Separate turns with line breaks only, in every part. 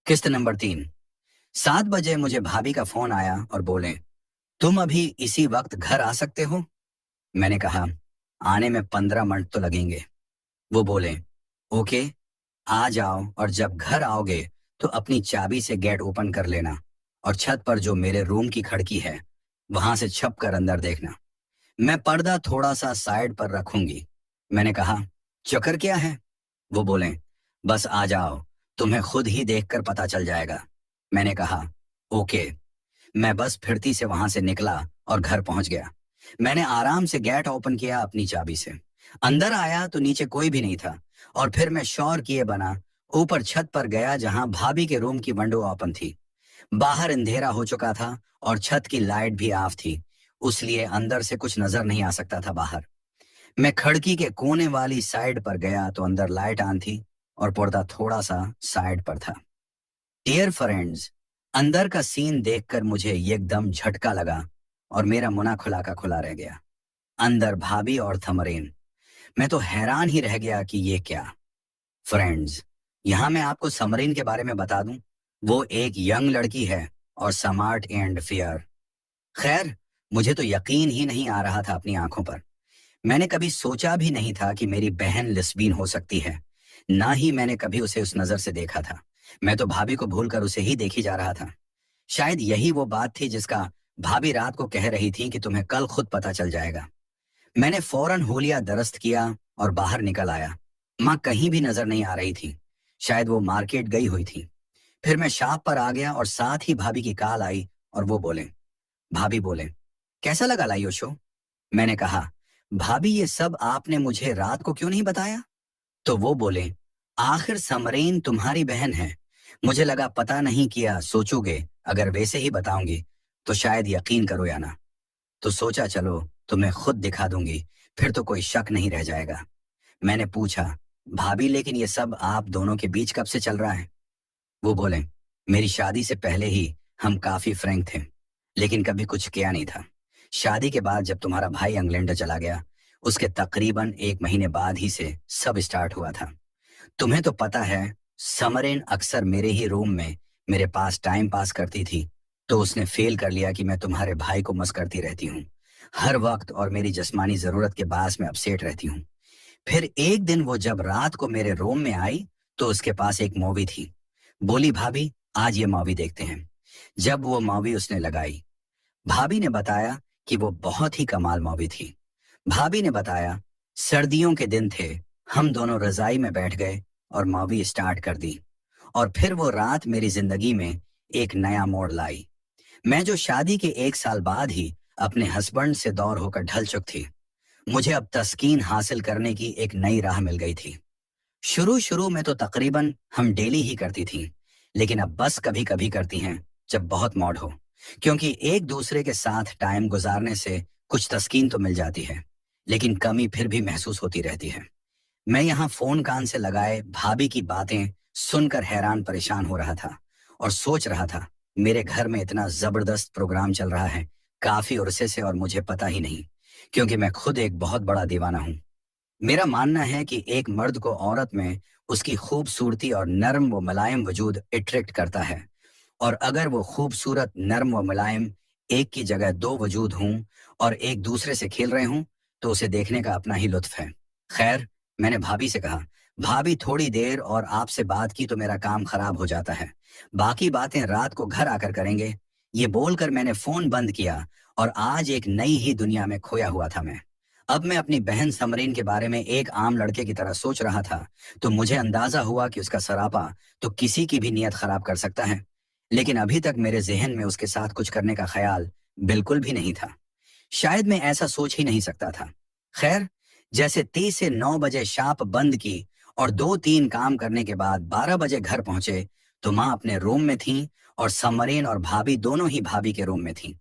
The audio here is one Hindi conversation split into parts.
किस्त नंबर 3। 7 बजे मुझे भाभी का फोन आया और बोले, तुम अभी इसी वक्त घर आ सकते हो? मैंने कहा, आने में 15 मिनट तो लगेंगे। वो बोले, ओके, आ जाओ, और जब घर आओगे तो अपनी चाबी से गेट ओपन कर लेना और छत पर जो मेरे रूम की खिड़की है वहां से छप कर अंदर देखना। मैं पर्दा थोड़ा सा साइड पर रखूंगी। मैंने कहा, चक्कर क्या है? वो बोले, बस आ जाओ, तुम्हें खुद ही देखकर पता चल जाएगा। मैंने कहा, ओके। मैं बस फिरती से वहां से निकला और घर पहुंच गया। मैंने आराम से गेट ओपन किया अपनी चाबी से। अंदर आया तो नीचे कोई भी नहीं था, और फिर मैं शौर किए बना ऊपर छत पर गया जहां भाभी के रूम की विंडो ओपन थी। बाहर अंधेरा हो चुका था और छत की लाइट भी ऑफ थी, उसलिए अंदर से कुछ नजर नहीं आ सकता था बाहर। मैं खिड़की के कोने वाली साइड पर गया तो अंदर लाइट ऑन थी और पर्दा थोड़ा सा साइड पर था। डियर फ्रेंड्स, अंदर का सीन देखकर मुझे एकदम झटका लगा और मेरा मुंह खुला का खुला रह गया। अंदर भाभी और थमरीन। मैं तो हैरान ही रह गया कि ये क्या। फ्रेंड्स, यहाँ मैं आपको समरीन के बारे में बता दूं। वो एक यंग लड़की है और स्मार्ट एंड फेयर। खैर, मुझे तो यकीन ही नहीं आ रहा था अपनी आंखों पर। मैंने कभी सोचा भी नहीं था कि मेरी बहन लेस्बियन हो सकती है। ना ही मैंने कभी उसे उस नजर से देखा था। मैं तो भाभी को भूलकर उसे ही देखी जा रहा था। शायद यही वो बात थी जिसका भाभी रात को कह रही थी कि तुम्हें कल खुद पता चल जाएगा। मैंने फौरन होलिया दरस्त किया और बाहर निकल आया। माँ कहीं भी नजर नहीं आ रही थी। शायद वो मार्केट गई हुई थी। फिर मैं शॉप पर आ गया और साथ ही भाभी की कॉल आई और वो बोले, भाभी बोले, कैसा लगा लाइयो शो? मैंने कहा, भाभी ये सब आपने मुझे रात को क्यों नहीं बताया? तो वो बोले, आखिर समरीन तुम्हारी बहन है। मुझे लगा पता नहीं किया सोचोगे, अगर वैसे ही बताऊंगी तो शायद यकीन करो या ना। तो सोचा चलो तुम्हें खुद दिखा दूंगी, फिर तो कोई शक नहीं रह जाएगा। मैंने पूछा, भाभी लेकिन ये सब आप दोनों के बीच कब से चल रहा है? वो बोले, मेरी शादी से पहले ही हम काफी फ्रैंक थे, लेकिन कभी कुछ किया नहीं था। शादी के बाद जब तुम्हारा भाई इंग्लैंड चला गया, उसके तकरीबन 1 महीने बाद ही से सब स्टार्ट हुआ था। तुम्हें तो पता है, समरेन अक्सर मेरे ही रूम में मेरे पास टाइम पास करती थी, तो उसने फेल कर लिया कि मैं तुम्हारे भाई को मस करती रहती हूँ हर वक्त, और मेरी जिस्मानी जरूरत के बास में अपसेट रहती हूँ। फिर एक दिन वो जब रात को मेरे रूम में आई तो उसके पास एक मूवी थी। बोली, भाभी आज ये मूवी देखते हैं। जब वो मूवी उसने लगाई, भाभी ने बताया कि वो बहुत ही कमाल मूवी थी। भाभी ने बताया, सर्दियों के दिन थे, हम दोनों रजाई में बैठ गए और मूवी स्टार्ट कर दी, और फिर वो रात मेरी जिंदगी में एक नया मोड़ लाई। मैं जो शादी के 1 साल बाद ही अपने हस्बैंड से दूर होकर ढल चुकी थी, मुझे अब तस्कीन हासिल करने की एक नई राह मिल गई थी। शुरू शुरू में तो तकरीबन हम डेली ही करती थी, लेकिन अब बस कभी कभी करती हैं जब बहुत मौड हो, क्योंकि एक दूसरे के साथ टाइम गुजारने से कुछ तस्कीन तो मिल जाती है, लेकिन कमी फिर भी महसूस होती रहती है। मैं यहाँ फोन कान से लगाए भाभी की बातें सुनकर हैरान परेशान हो रहा था और सोच रहा था, मेरे घर में इतना जबरदस्त प्रोग्राम चल रहा है काफी अरसे से और मुझे पता ही नहीं, क्योंकि मैं खुद एक बहुत बड़ा दीवाना हूँ। मेरा मानना है कि एक मर्द को औरत में उसकी खूबसूरती और नर्म व मुलायम वजूद अट्रैक्ट करता है, और अगर वो खूबसूरत नर्म व मुलायम एक की जगह दो वजूद हों और एक दूसरे से खेल रहे हों, तो उसे देखने का अपना ही लुत्फ है। खैर, मैंने भाभी से कहा, भाभी थोड़ी देर और आपसे बात की तो मेरा काम खराब हो जाता है, बाकी बातें रात को घर आकर करेंगे। ये बोलकर मैंने फोन बंद किया और आज एक नई ही दुनिया में खोया हुआ था मैं। अब मैं अपनी बहन समरीन के बारे में एक आम लड़के की तरह सोच रहा था, तो मुझे अंदाजा हुआ कि उसका सरापा तो किसी की भी नीयत खराब कर सकता है, लेकिन अभी तक मेरे जहन में उसके साथ कुछ करने का ख्याल बिल्कुल भी नहीं था। शायद मैं ऐसा सोच ही नहीं सकता था। खैर, जैसे 3 से 9 बजे शॉप बंद की और 2-3 काम करने के बाद 12 बजे घर पहुंचे, तो माँ अपने रूम में थी और समरीन और भाभी दोनों ही भाभी के रूम में थी।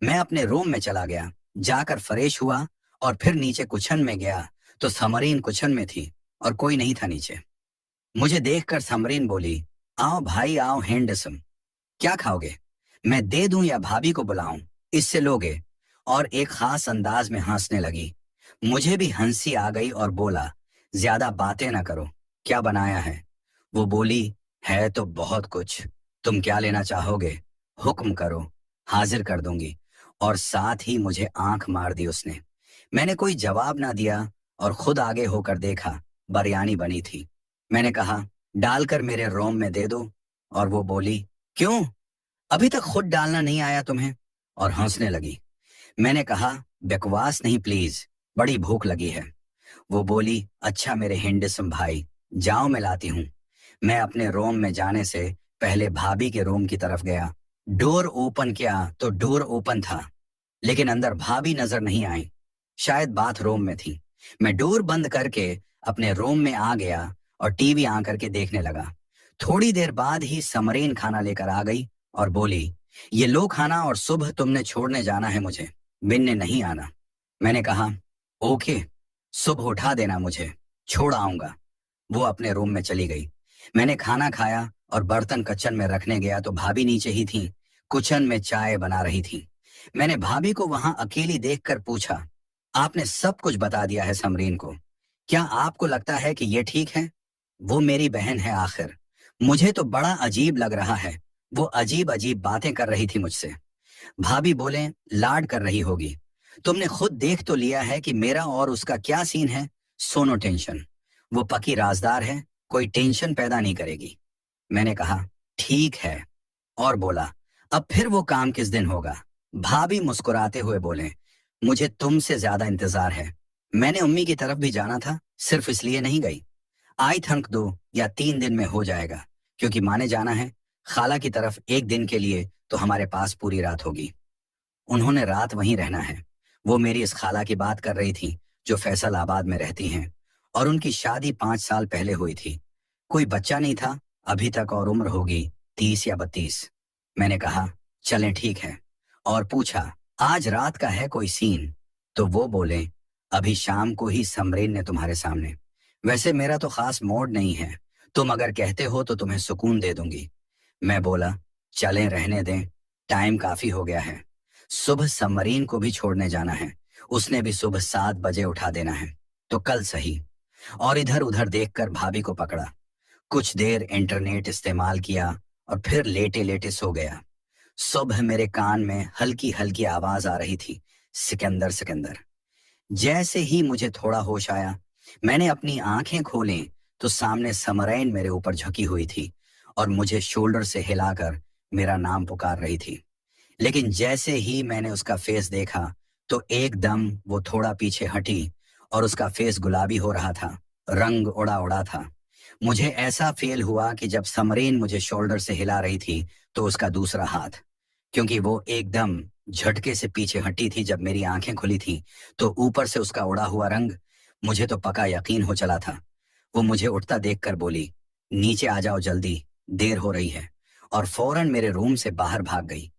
मैं अपने रूम में चला गया, जाकर फ्रेश हुआ और फिर नीचे कुशन में गया तो समरीन कुशन में थी और कोई नहीं था नीचे। मुझे देखकर समरीन बोली, आओ भाई आओ हैंडसम, क्या खाओगे? मैं दे दूं या भाभी को बुलाऊं, इससे लोगे? और एक खास अंदाज में हंसने लगी। मुझे भी हंसी आ गई और बोला, ज्यादा बातें ना करो, क्या बनाया है? वो बोली, है तो बहुत कुछ। तुम क्या लेना चाहोगे? हुक्म करो, हाजिर कर दूंगी। और साथ ही मुझे आंख मार दी उसने। मैंने कोई जवाब ना दिया और खुद आगे होकर देखा, बिरयानी बनी थी। मैंने कहा, डालकर मेरे रोम में दे दो। और वो बोली, क्यों? अभी तक खुद डालना नहीं आया तुम्हें? और हंसने लगी। मैंने कहा, बकवास नहीं प्लीज, बड़ी भूख लगी है। वो बोली, अच्छा मेरे हिंडसम भाई, जाओ मैं लाती हूँ। मैं अपने रूम में जाने से पहले भाभी के रूम की तरफ गया। डोर ओपन किया तो डोर ओपन था, लेकिन अंदर भाभी नजर नहीं आई। शायद बाथरूम में थी। मैं डोर बंद करके अपने रूम में आ गया और टीवी ऑन करके देखने लगा। थोड़ी देर बाद ही समरीन खाना लेकर आ गई और बोली, ये लो खाना और सुबह तुमने छोड़ने जाना है मुझे, बिन ने नहीं आना। मैंने कहा, ओके, सुबह उठा देना मुझे, छोड़ आऊंगा। वो अपने रूम में चली गई। मैंने खाना खाया और बर्तन किचन में रखने गया तो भाभी नीचे ही थी, किचन में चाय बना रही थी। मैंने भाभी को वहां अकेली देखकर पूछा, आपने सब कुछ बता दिया है समरीन को? क्या आपको लगता है कि ये ठीक है? वो मेरी बहन है आखिर। मुझे तो बड़ा अजीब लग रहा है। वो अजीब अजीब बातें कर रही थी मुझसे। भाभी बोले, लाड कर रही होगी। तुमने खुद देख तो लिया है कि मेरा और उसका क्या सीन है। सोनो टेंशन। वो पक्की राजदार है, कोई टेंशन पैदा नहीं करेगी। मैंने कहा, ठीक है। और बोला, अब फिर वो काम किस दिन होगा? भाभी मुस्कुराते हुए बोले, मुझे तुमसे ज्यादा इंतजार है। मैंने अम्मी की तरफ भी जाना था, सिर्फ इसलिए नहीं गई। आई थंक 2 या 3 दिन में हो जाएगा, क्योंकि माने जाना है। खाला की तरफ एक दिन के लिए तो हमारे पास पूरी रात होगी। उन्होंने रात वहीं रहना है। वो मेरी इस खाला की बात कर रही थी जो फैसलाबाद में रहती हैं, और उनकी शादी 5 साल पहले हुई थी। कोई बच्चा नहीं था अभी तक और उम्र होगी 30 या 32। मैंने कहा, चलें ठीक है। और पूछा, आज रात का है कोई सीन? तो वो बोले, अभी शाम को ही समरीन ने तुम्हारे सामने। वैसे मेरा तो खास मूड नहीं है, तुम अगर कहते हो तो तुम्हें सुकून दे दूंगी। मैं बोला, चलें रहने दें, टाइम काफी हो गया है। सुबह सबमरीन को भी छोड़ने जाना है, उसने भी सुबह 7 बजे उठा देना है। तो कल सही। और इधर उधर देखकर भाभी को पकड़ा। कुछ देर इंटरनेट इस्तेमाल किया और फिर लेटे लेटे सो गया। सुबह मेरे कान में हल्की हल्की आवाज आ रही थी, सिकंदर सिकंदर। जैसे ही मुझे थोड़ा होश आया, मैंने अपनी आंखें खोली तो सामने समरैन मेरे ऊपर झुकी हुई थी और मुझे शोल्डर से हिलाकर मेरा नाम पुकार रही थी। लेकिन जैसे ही मैंने उसका फेस देखा तो एकदम वो थोड़ा पीछे हटी और उसका फेस गुलाबी हो रहा था, रंग उड़ा उड़ा था। मुझे ऐसा फील हुआ कि जब समरीन मुझे शोल्डर से हिला रही थी तो उसका दूसरा हाथ, क्योंकि वो एकदम झटके से पीछे हटी थी जब मेरी आंखें खुली थी, तो ऊपर से उसका उड़ा हुआ रंग। मुझे तो पक्का यकीन हो चला था। वो मुझे उठता देखकर बोली, नीचे आ जाओ जल्दी, देर हो रही है। और फौरन मेरे रूम से बाहर भाग गई।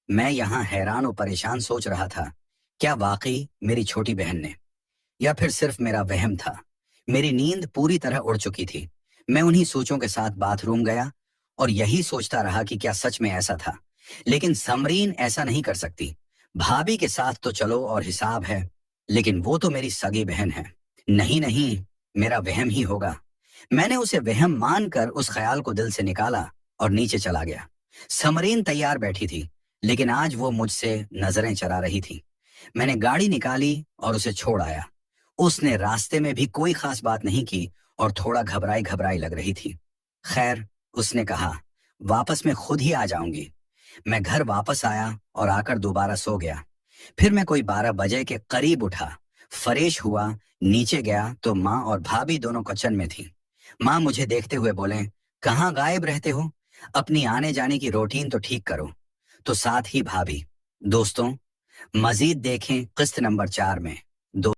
मैं यहाँ हैरान और परेशान सोच रहा था, क्या वाकई मेरी छोटी बहन ने, या फिर सिर्फ मेरा वहम था। मेरी नींद पूरी तरह उड़ चुकी थी। मैं उन्हीं सोचों के साथ बाथरूम गया और यही सोचता रहा कि क्या सच में ऐसा था। लेकिन समरीन ऐसा नहीं कर सकती। भाभी के साथ तो चलो और हिसाब है, लेकिन वो तो मेरी सगी बहन है। नहीं नहीं, मेरा वहम ही होगा। मैंने उसे वहम मानकर उस ख्याल को दिल से निकाला और नीचे चला गया। समरीन तैयार बैठी थी, लेकिन आज वो मुझसे नजरें चरा रही थी। मैंने गाड़ी निकाली और उसे छोड़ आया। उसने रास्ते में भी कोई खास बात नहीं की और थोड़ा घबराई घबराई लग रही थी। खैर, उसने कहा, वापस मैं खुद ही आ जाऊंगी। मैं घर वापस आया और आकर दोबारा सो गया। फिर मैं कोई 12 बजे के करीब उठा, फ्रेश हुआ, नीचे गया तो माँ और भाभी दोनों किचन में थी। माँ मुझे देखते हुए बोले, कहाँ गायब रहते हो? अपनी आने जाने की रूटीन तो ठीक करो। तो साथ ही भाभी, दोस्तों, मजीद देखें किस्त नंबर 4 में।